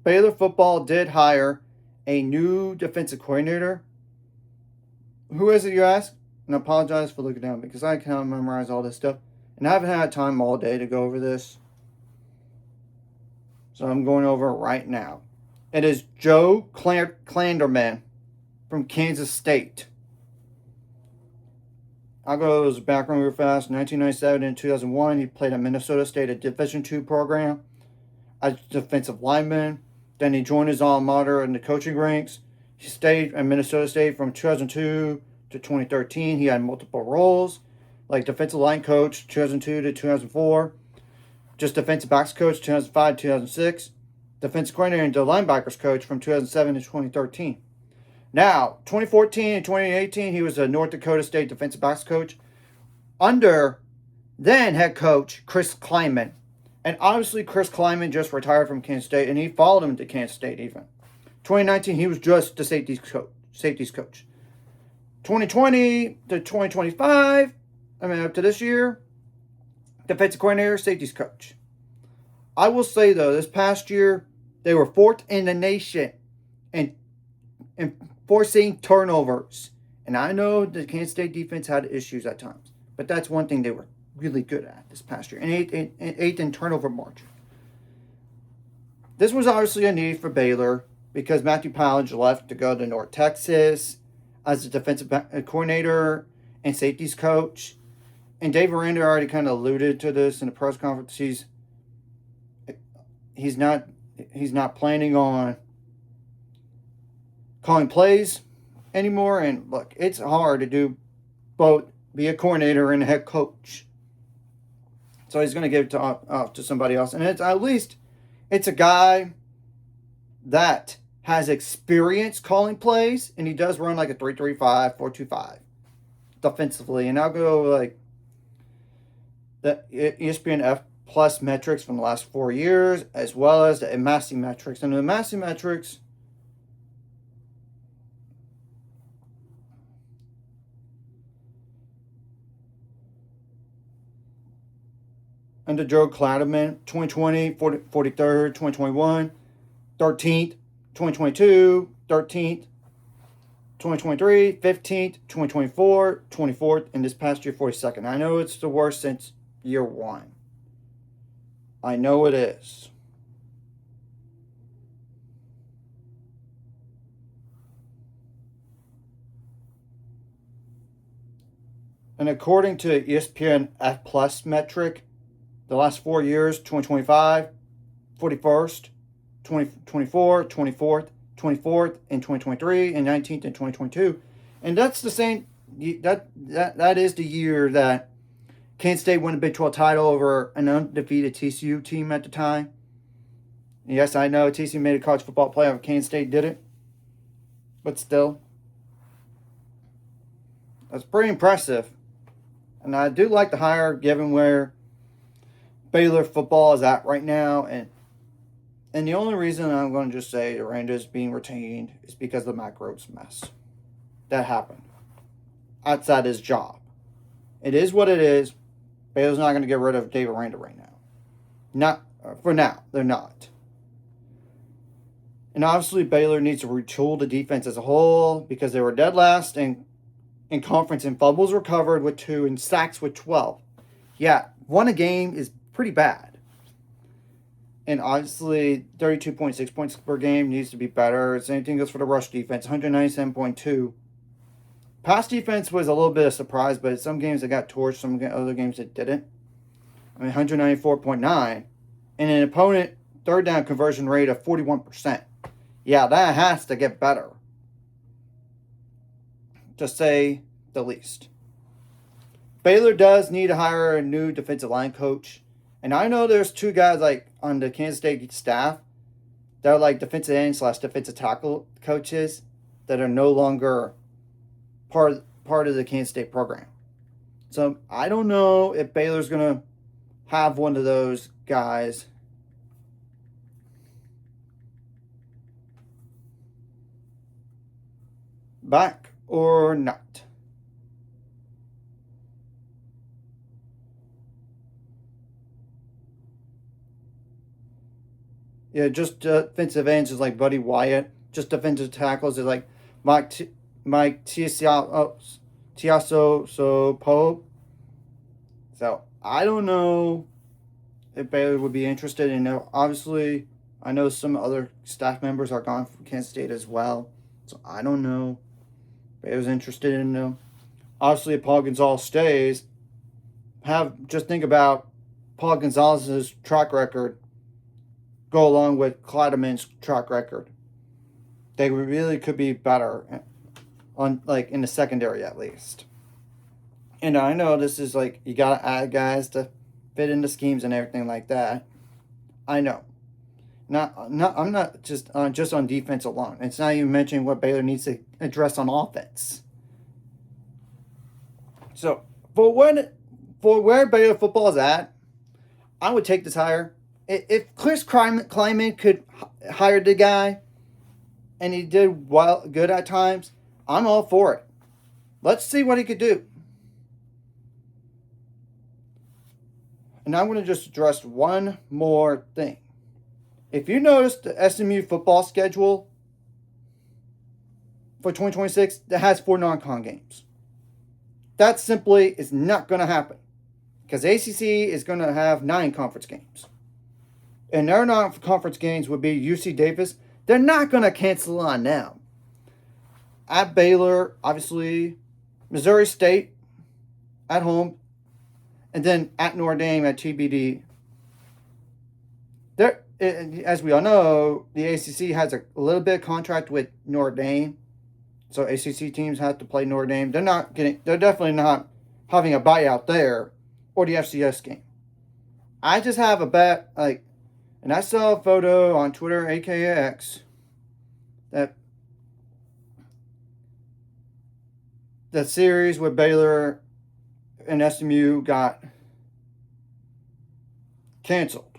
Baylor football did hire a new defensive coordinator. Who is it, you ask? And I apologize for looking down because I can't memorize all this stuff. And I haven't had time all day to go over this. So I'm going over it right now. It is Joe Klanderman from Kansas State. I'll go over his background real fast. 1997 and 2001, he played at Minnesota State, a Division II program, as defensive lineman. Then he joined his alma mater in the coaching ranks. He stayed at Minnesota State from 2002 to 2013. He had multiple roles, like defensive line coach 2002 to 2004, just defensive backs coach 2005 to 2006, defensive coordinator and the linebackers coach from 2007 to 2013. Now, 2014 and 2018, he was a North Dakota State defensive backs coach under then head coach Chris Klieman. And obviously, Chris Klieman just retired from Kansas State, and he followed him to Kansas State even. 2019, he was just the safeties coach. 2020 to 2025, up to this year, defensive coordinator, safeties coach. I will say, though, this past year, they were fourth in the nation in forcing turnovers. And I know the Kansas State defense had issues at times, but that's one thing they were really good at this past year. And eighth in turnover margin. This was obviously a need for Baylor because Matthew Powell left to go to North Texas as a defensive coordinator and safeties coach. And Dave Aranda already kind of alluded to this in the press conference. He's not planning on calling plays anymore. And look, it's hard to do both, be a coordinator and a head coach. So he's going to give it off to somebody else. And it's at least it's a guy that has experience calling plays, and he does run like a 3-3-5, 4-2-5 defensively. And I'll go like the ESPN F plus metrics from the last 4 years, as well as the Massey metrics. And the Massey metrics, under Joe Klanderman, 2020, 43rd, 2021, 13th, 2022, 13th, 2023, 15th, 2024, 24th, and this past year, 42nd. I know it's the worst since year one. I know it is. And according to ESPN F Plus metric, the last 4 years, 2025, 41st, 2024, 24th, 24th, and 2023, and 19th and 2022. And that's the same, that is the year that Kansas State won a Big 12 title over an undefeated TCU team at the time. Yes, I know TCU made a college football playoff. Kansas State didn't. But still, that's pretty impressive. And I do like the hire given where Baylor football is at right now. And the only reason I'm going to just say Aranda is being retained is because of the Mack Rhoades mess. That happened. Outside his job. It is what it is. Baylor's not going to get rid of Dave Aranda right now. Not for now. They're not. And obviously Baylor needs to retool the defense as a whole because they were dead last in conference in fumbles recovered with 2 and sacks with 12. Yeah, 1 a game is pretty bad. And obviously 32.6 points per game needs to be better. Same thing goes for the rush defense, 197.2. Pass defense was a little bit of a surprise, but some games it got torched, some other games it didn't. 194.9. And an opponent third down conversion rate of 41%. Yeah, that has to get better, to say the least. Baylor does need to hire a new defensive line coach. And I know there's 2 guys like on the Kansas State staff that are like defensive end / defensive tackle coaches that are no longer part of the Kansas State program. So I don't know if Baylor's going to have one of those guys back or not. Yeah, just defensive ends is like Buddy Wyatt. Just defensive tackles is like Mike Tiaso so Pope. So I don't know if Baylor would be interested in. Obviously, I know some other staff members are gone from Kansas State as well. So I don't know. Baylor's interested in them. Obviously, if Paul Gonzalez stays, just think about Paul Gonzalez's track record go along with Klanderman's track record. They really could be better on in the secondary at least. And I know this is you gotta add guys to fit into schemes and everything like that. I know. I'm not just on defense alone. It's not even mentioning what Baylor needs to address on offense. So for where Baylor football is at, I would take this hire. If Chris Klieman could hire the guy, and he did good at times, I'm all for it. Let's see what he could do. And I'm going to just address one more thing. If you notice the SMU football schedule for 2026, that has 4 non-con games. That simply is not going to happen. Because ACC is going to have 9 conference games. And their non-conference games would be UC Davis. They're not going to cancel on them. At Baylor, obviously, Missouri State at home, and then at Notre Dame at TBD. As we all know, the ACC has a little bit of contract with Notre Dame, so ACC teams have to play Notre Dame. They're definitely not having a buyout there, or the FCS game. I just have a bet, and I saw a photo on Twitter, aka X, that the series with Baylor and SMU got canceled.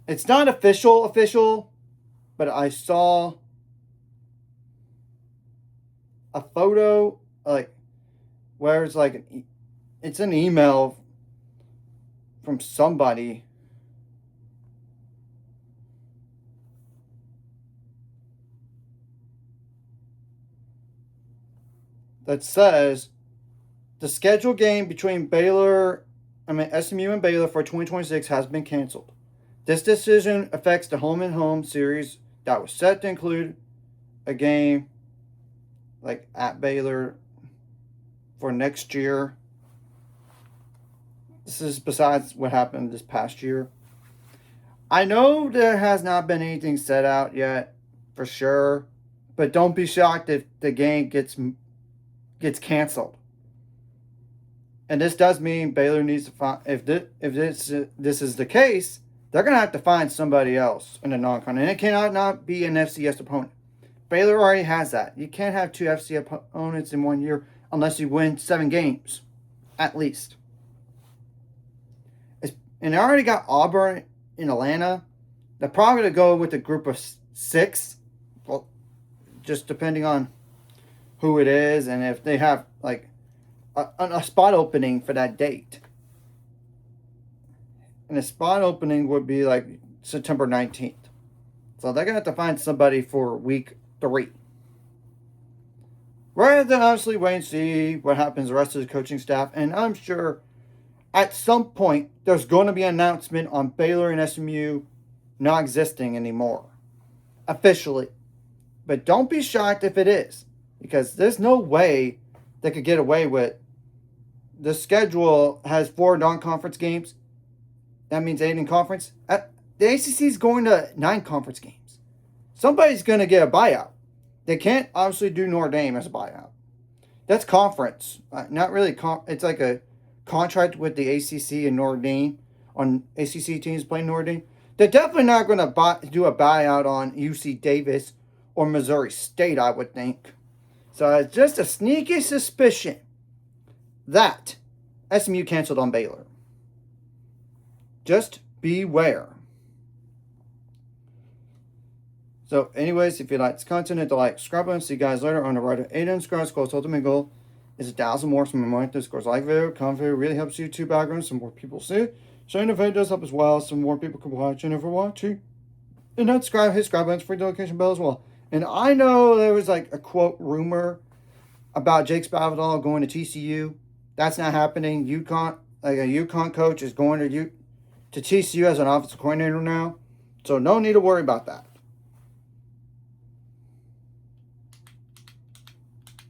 It's not official, but I saw a photo where it's it's an email from somebody that says the scheduled game between SMU and Baylor for 2026 has been canceled. This decision affects the home and home series that was set to include a game at Baylor for next year. This is besides what happened this past year. I know there has not been anything set out yet, for sure, but don't be shocked if the game gets canceled. And this does mean Baylor needs to find, if this is the case, they're going to have to find somebody else in the non-con. And it cannot not be an FCS opponent. Baylor already has that. You can't have 2 FCS opponents in 1 year unless you win 7 games, at least. And they already got Auburn in Atlanta. They're probably going to go with a group of 6. Well, just depending on who it is and if they have a spot opening for that date. And the spot opening would be September 19th. So they're going to have to find somebody for week 3. Rather than obviously wait and see what happens the rest of the coaching staff. And I'm sure at some point there's going to be an announcement on Baylor and SMU not existing anymore. Officially. But don't be shocked if it is. Because there's no way they could get away with. The schedule has 4 non-conference games. That means 8 in conference. The ACC is going to 9 conference games. Somebody's going to get a buyout. They can't obviously do Notre Dame as a buyout. That's conference. Not really. It's like a contract with the ACC and Notre Dame on ACC teams playing Notre Dame. They're definitely not going to do a buyout on UC Davis or Missouri State, I would think. So it's just a sneaky suspicion that SMU canceled on Baylor. Just beware. So anyways, if you like this content, hit the like, subscribe button. See you guys later on the road to 8 unsubscribed scores. Ultimate goal is 1,000 more. So my mind scores like video, comment video really helps YouTube algorithm so more people see it. So if it does help as well, so more people can watch. And if we're watching, and hit subscribe button for the notification bell as well. And I know there was like a quote rumor about Jake Spavital going to TCU. That's not happening. UConn, like a UConn coach, is going to TCU as an offensive coordinator now. So no need to worry about that.